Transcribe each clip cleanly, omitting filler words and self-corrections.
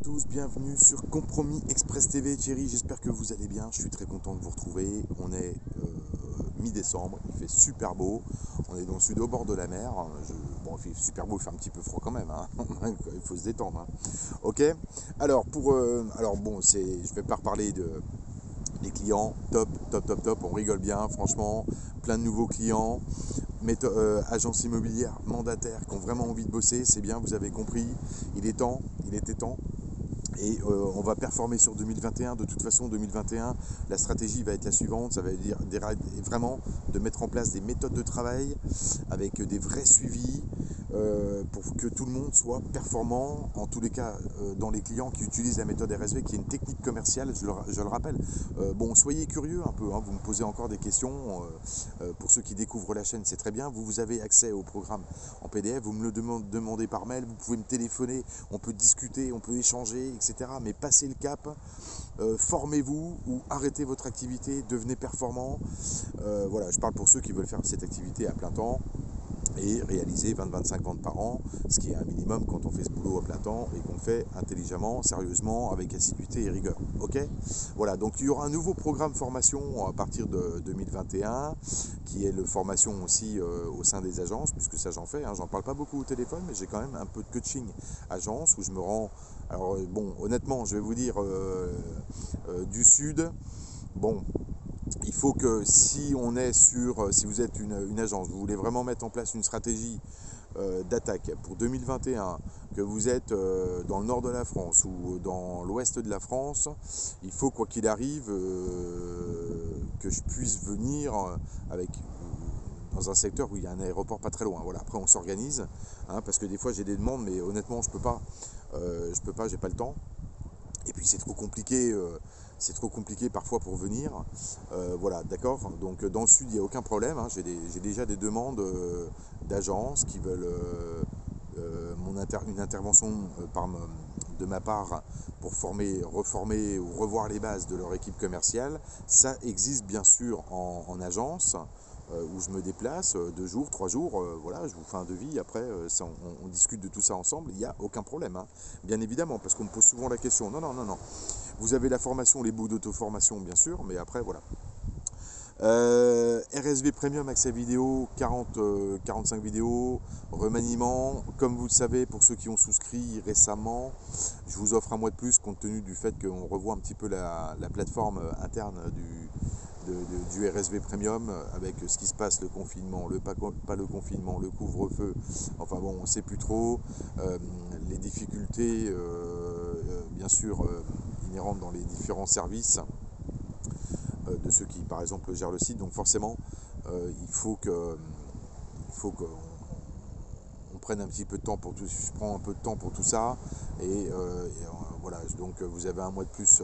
Tous, bienvenue sur Compromis Express TV. Thierry, j'espère que vous allez bien. Je suis très content de vous retrouver. On est mi-décembre, il fait super beau. On est dans le sud au bord de la mer. Bon, il fait super beau, il fait un petit peu froid quand même, hein. Il faut se détendre, hein. Ok. Alors bon, je vais pas reparler des clients. Top, top, top, top. On rigole bien, franchement. Plein de nouveaux clients. Agences immobilières mandataires qui ont vraiment envie de bosser. C'est bien, vous avez compris. Il est temps, il était temps. Et on va performer sur 2021. De toute façon, 2021, la stratégie va être la suivante. Ça va dire vraiment de mettre en place des méthodes de travail avec des vrais suivis pour que tout le monde soit performant. En tous les cas, dans les clients qui utilisent la méthode RSV, qui est une technique commerciale, je le rappelle. Bon, soyez curieux un peu, hein, vous me posez encore des questions. Pour ceux qui découvrent la chaîne, c'est très bien. Vous avez accès au programme en PDF. Vous me le demandez par mail. Vous pouvez me téléphoner. On peut discuter, on peut échanger, etc. Mais passez le cap, formez-vous ou arrêtez votre activité, devenez performant. Voilà, je parle pour ceux qui veulent faire cette activité à plein temps et réaliser 20-25 ventes par an, ce qui est un minimum quand on fait ce boulot à plein temps et qu'on le fait intelligemment, sérieusement, avec assiduité et rigueur. Ok. Voilà, donc il y aura un nouveau programme formation à partir de 2021, qui est le formation aussi au sein des agences, puisque ça j'en fais, hein, j'en parle pas beaucoup au téléphone, mais j'ai quand même un peu de coaching agence où je me rends. Alors bon, honnêtement, je vais vous dire du sud. Bon, il faut que si on est si vous êtes une agence, vous voulez vraiment mettre en place une stratégie d'attaque pour 2021, que vous êtes dans le nord de la France ou dans l'ouest de la France, il faut quoi qu'il arrive que je puisse venir avec dans un secteur où il y a un aéroport pas très loin. Voilà. Après on s'organise, hein, parce que des fois j'ai des demandes, mais honnêtement je peux pas, j'ai pas le temps. Et puis c'est trop compliqué parfois pour venir. Voilà, d'accord. Donc dans le sud, il n'y a aucun problème, hein. J'ai déjà des demandes d'agences qui veulent une intervention de ma part pour reformer ou revoir les bases de leur équipe commerciale. Ça existe bien sûr en agence. Où je me déplace 2 jours, 3 jours, voilà, je vous fais un devis, après on discute de tout ça ensemble, il n'y a aucun problème, hein. Bien évidemment, parce qu'on me pose souvent la question, non, non, non, non, vous avez la formation, les bouts d'auto-formation bien sûr, mais après voilà. RSV Premium accès vidéo, 45 vidéos, remaniement, comme vous le savez, pour ceux qui ont souscrit récemment, je vous offre un mois de plus compte tenu du fait qu'on revoit un petit peu la plateforme interne du RSV Premium avec ce qui se passe, le confinement, pas le confinement, le couvre-feu, enfin bon, on ne sait plus trop, les difficultés bien sûr inhérentes dans les différents services de ceux qui par exemple gèrent le site, donc forcément il faut qu'on prenne un petit peu de temps pour tout, je prends un peu de temps pour tout ça voilà, donc vous avez un mois de plus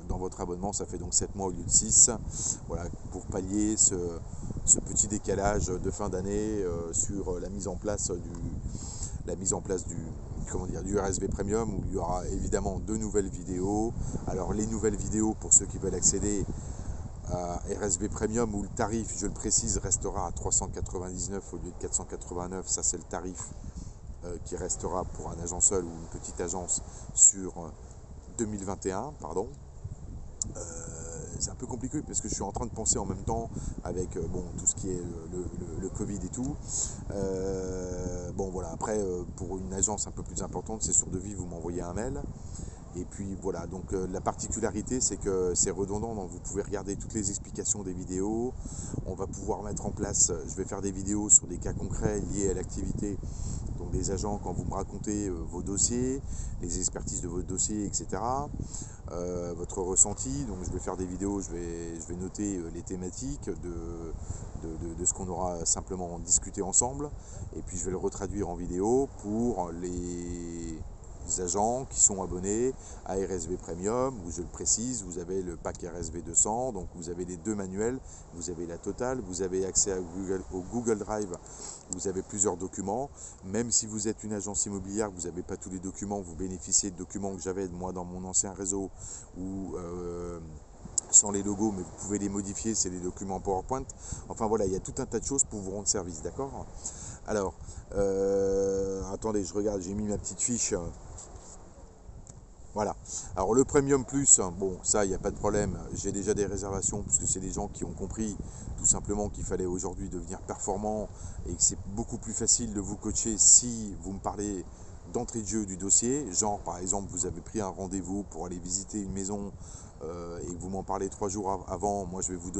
dans votre abonnement, ça fait donc 7 mois au lieu de 6, voilà, pour pallier ce petit décalage de fin d'année sur la mise en place du RSV Premium, où il y aura évidemment 2 nouvelles vidéos. Alors les nouvelles vidéos, pour ceux qui veulent accéder à RSV Premium, où le tarif, je le précise, restera à 399 au lieu de 489, ça c'est le tarif qui restera pour un agent seul ou une petite agence sur 2021, pardon. C'est un peu compliqué parce que je suis en train de penser en même temps avec bon, tout ce qui est le Covid et tout. Bon voilà, après pour une agence un peu plus importante, c'est sur devis, vous m'envoyez un mail. Et puis voilà, donc la particularité c'est que c'est redondant, donc vous pouvez regarder toutes les explications des vidéos. On va pouvoir mettre en place, je vais faire des vidéos sur des cas concrets liés à l'activité. Donc des agents, quand vous me racontez vos dossiers, les expertises de vos dossiers, etc. Votre ressenti, donc je vais faire des vidéos, je vais noter les thématiques de ce qu'on aura simplement discuté ensemble. Et puis je vais le retraduire en vidéo pour les agents qui sont abonnés à RSV Premium, où je le précise, vous avez le pack RSV 200, donc vous avez les 2 manuels, vous avez la totale, vous avez accès au Google Drive, vous avez plusieurs documents. Même si vous êtes une agence immobilière, vous n'avez pas tous les documents, vous bénéficiez de documents que j'avais moi dans mon ancien réseau, ou sans les logos, mais vous pouvez les modifier, c'est les documents PowerPoint. Enfin voilà, il y a tout un tas de choses pour vous rendre service, d'accord? Alors, attendez, je regarde, j'ai mis ma petite fiche. Voilà. Alors le Premium Plus, bon, ça, il n'y a pas de problème. J'ai déjà des réservations parce que c'est des gens qui ont compris tout simplement qu'il fallait aujourd'hui devenir performant et que c'est beaucoup plus facile de vous coacher si vous me parlez d'entrée de jeu du dossier. Genre, par exemple, vous avez pris un rendez-vous pour aller visiter une maison et que vous m'en parlez 3 jours avant. Moi, je vais vous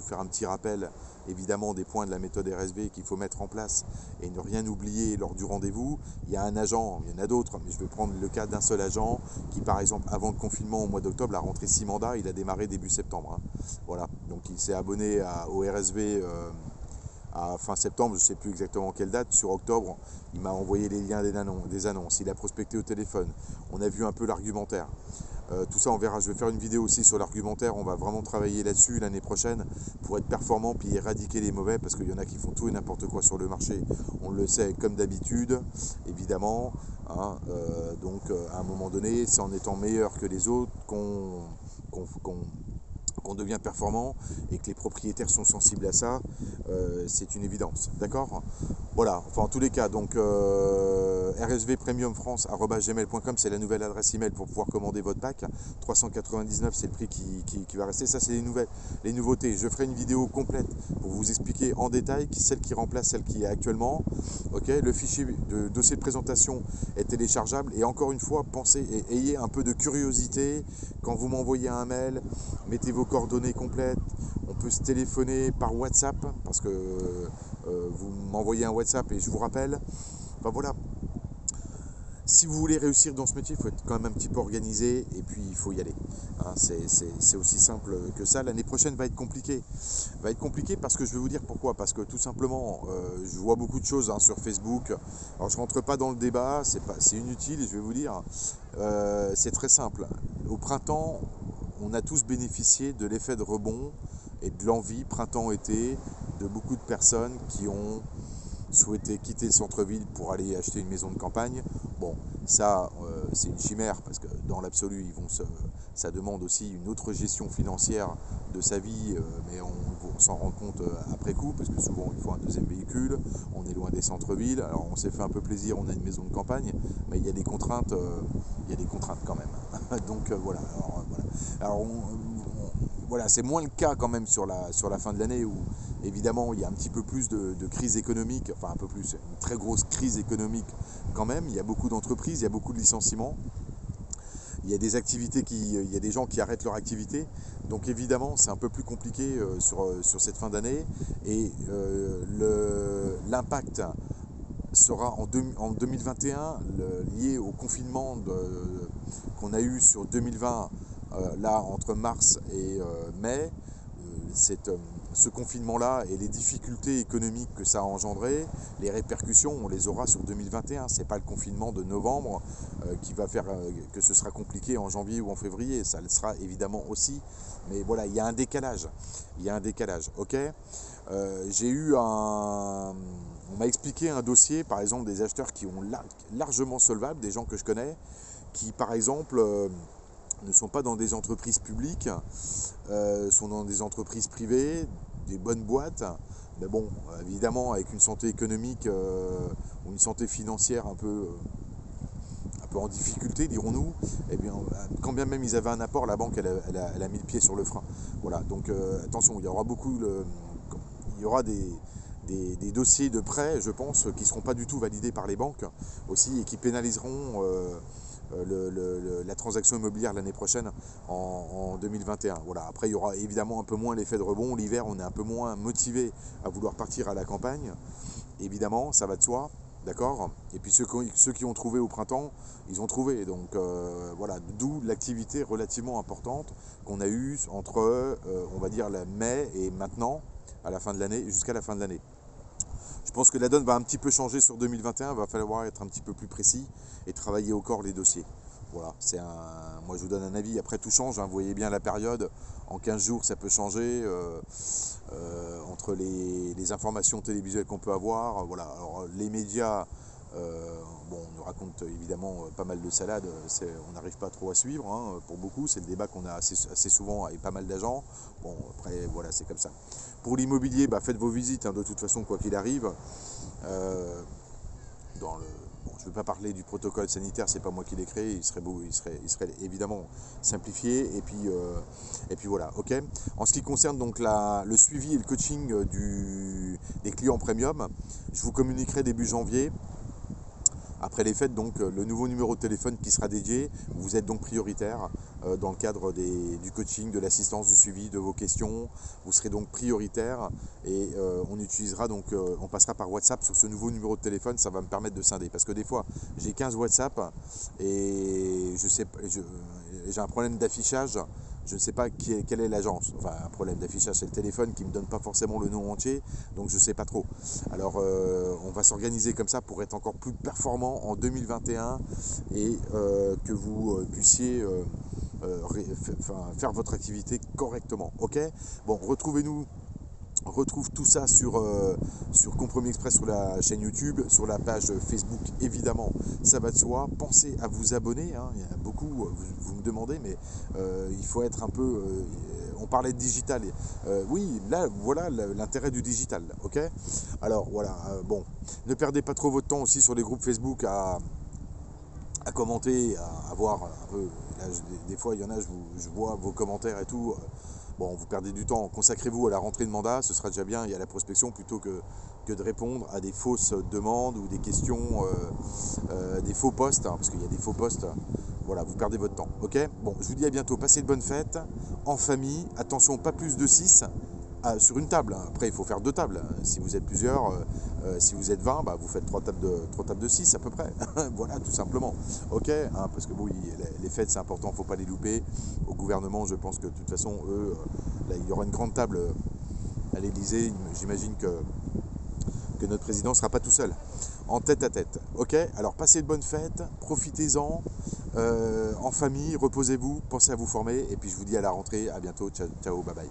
faire un petit rappel, évidemment, des points de la méthode RSV qu'il faut mettre en place et ne rien oublier lors du rendez-vous. Il y a un agent, il y en a d'autres, mais je vais prendre le cas d'un seul agent qui, par exemple, avant le confinement au mois d'octobre, a rentré 6 mandats, il a démarré début septembre. Voilà, donc il s'est abonné au RSV à fin septembre, je ne sais plus exactement quelle date. Sur octobre, il m'a envoyé les liens des annonces, il a prospecté au téléphone, on a vu un peu l'argumentaire. Tout ça on verra, je vais faire une vidéo aussi sur l'argumentaire, on va vraiment travailler là-dessus l'année prochaine pour être performant puis éradiquer les mauvais, parce qu'il y en a qui font tout et n'importe quoi sur le marché, on le sait comme d'habitude, évidemment, hein, donc à un moment donné, c'est en étant meilleur que les autres qu'on devient performant et que les propriétaires sont sensibles à ça, c'est une évidence, d'accord? Voilà, enfin en tous les cas, donc rsvpremiumfrance@gmail.com, c'est la nouvelle adresse email pour pouvoir commander votre pack. 399, c'est le prix qui va rester. Ça, c'est les nouveautés. Je ferai une vidéo complète pour vous expliquer en détail celle qui remplace celle qui est actuellement. Ok, le fichier de dossier de présentation est téléchargeable. Et encore une fois, pensez et ayez un peu de curiosité quand vous m'envoyez un mail. Mettez vos coordonnées complètes. On peut se téléphoner par WhatsApp parce que vous m'envoyez un WhatsApp et je vous rappelle. Enfin voilà. Si vous voulez réussir dans ce métier, il faut être quand même un petit peu organisé et puis il faut y aller. Hein, c'est aussi simple que ça. L'année prochaine va être compliquée. Va être compliquée parce que je vais vous dire pourquoi. Parce que tout simplement, je vois beaucoup de choses sur Facebook. Alors je ne rentre pas dans le débat, c'est inutile et je vais vous dire, c'est très simple. Au printemps, on a tous bénéficié de l'effet de rebond et de l'envie, printemps-été, de beaucoup de personnes qui ont souhaité quitter le centre-ville pour aller acheter une maison de campagne. Bon, ça, c'est une chimère parce que dans l'absolu, ça demande aussi une autre gestion financière de sa vie, mais on s'en rend compte après coup parce que souvent il faut un deuxième véhicule, on est loin des centres-villes, alors on s'est fait un peu plaisir, on a une maison de campagne, mais il y a des contraintes, quand même. Donc voilà. Alors, voilà, c'est moins le cas quand même sur la fin de l'année où évidemment il y a un petit peu plus de crise économique, enfin un peu plus, une très grosse crise économique quand même. Il y a beaucoup d'entreprises, il y a beaucoup de licenciements, il y a des activités il y a des gens qui arrêtent leur activité. Donc évidemment c'est un peu plus compliqué sur cette fin d'année et l'impact sera en 2021 lié au confinement qu'on a eu sur 2020, là entre mars et mai. Ce confinement-là et les difficultés économiques que ça a engendré, les répercussions, on les aura sur 2021. Ce n'est pas le confinement de novembre qui va faire que ce sera compliqué en janvier ou en février. Ça le sera évidemment aussi. Mais voilà, il y a un décalage. Il y a un décalage, ok. On m'a expliqué un dossier, par exemple, des acheteurs qui ont largement solvables, des gens que je connais, qui, par exemple, ne sont pas dans des entreprises publiques, sont dans des entreprises privées, des bonnes boîtes, mais bon, évidemment, avec une santé économique ou une santé financière un peu en difficulté, dirons-nous, eh bien, quand bien même ils avaient un apport, la banque, elle a mis le pied sur le frein. Voilà, donc attention, il y aura des dossiers de prêt, je pense, qui ne seront pas du tout validés par les banques aussi et qui pénaliseront la transaction immobilière l'année prochaine en 2021. Voilà. Après, il y aura évidemment un peu moins l'effet de rebond. L'hiver, on est un peu moins motivé à vouloir partir à la campagne. Évidemment, ça va de soi. D'accord. Et puis ceux qui ont trouvé au printemps, ils ont trouvé. Donc voilà, d'où l'activité relativement importante qu'on a eue entre, on va dire, mai et maintenant, à la fin de l'année, jusqu'à la fin de l'année. Je pense que la donne va un petit peu changer sur 2021, il va falloir être un petit peu plus précis et travailler au corps les dossiers. Voilà, moi je vous donne un avis, après tout change, hein, vous voyez bien la période, en 15 jours ça peut changer, entre les informations télévisuelles qu'on peut avoir, voilà. Alors les médias, bon, on nous raconte évidemment pas mal de salades, on n'arrive pas trop à suivre, hein, pour beaucoup, c'est le débat qu'on a assez souvent avec pas mal d'agents, bon après voilà, c'est comme ça. Pour l'immobilier, faites vos visites, hein, de toute façon quoi qu'il arrive, bon, je ne veux pas parler du protocole sanitaire, c'est pas moi qui l'ai créé, il serait évidemment simplifié. Et puis voilà, ok. En ce qui concerne donc le suivi et le coaching des clients premium, je vous communiquerai début janvier. Après les fêtes, donc le nouveau numéro de téléphone qui sera dédié, vous êtes donc prioritaire dans le cadre du coaching, de l'assistance, du suivi de vos questions. Vous serez donc prioritaire et on passera par WhatsApp sur ce nouveau numéro de téléphone. Ça va me permettre de scinder parce que des fois j'ai 15 WhatsApp et j'ai un problème d'affichage. Je ne sais pas quelle est l'agence. Enfin, un problème d'affichage, c'est le téléphone qui ne me donne pas forcément le nom entier, donc je ne sais pas trop. Alors, on va s'organiser comme ça pour être encore plus performant en 2021 et que vous puissiez faire votre activité correctement. Ok. Bon, retrouve tout ça sur Compromis Express sur la chaîne YouTube, sur la page Facebook, évidemment, ça va de soi. Pensez à vous abonner, hein. Il y a beaucoup, vous me demandez, mais il faut être un peu... on parlait de digital. Oui, là, voilà l'intérêt du digital, ok. Alors, voilà, bon, ne perdez pas trop votre temps aussi sur les groupes Facebook à commenter, à voir un peu... Là, des fois, il y en a, je vois vos commentaires et tout... Bon, vous perdez du temps, consacrez-vous à la rentrée de mandat, ce sera déjà bien, et à la prospection plutôt que de répondre à des fausses demandes ou des questions, des faux posts, hein, parce qu'il y a des faux posts. Voilà, vous perdez votre temps, ok. Bon, je vous dis à bientôt, passez de bonnes fêtes, en famille, attention, pas plus de 6 sur une table. Après, il faut faire 2 tables. Si vous êtes plusieurs, si vous êtes 20, bah, vous faites 3 tables de 6 à peu près. Voilà, tout simplement. Ok, hein, parce que bon, les fêtes, c'est important, il ne faut pas les louper. Au gouvernement, je pense que de toute façon, eux, là, il y aura une grande table à l'Élysée. J'imagine que notre président ne sera pas tout seul, en tête à tête. Ok, alors passez de bonnes fêtes, profitez-en, en famille, reposez-vous, pensez à vous former. Et puis je vous dis à la rentrée, à bientôt, ciao, ciao, bye bye.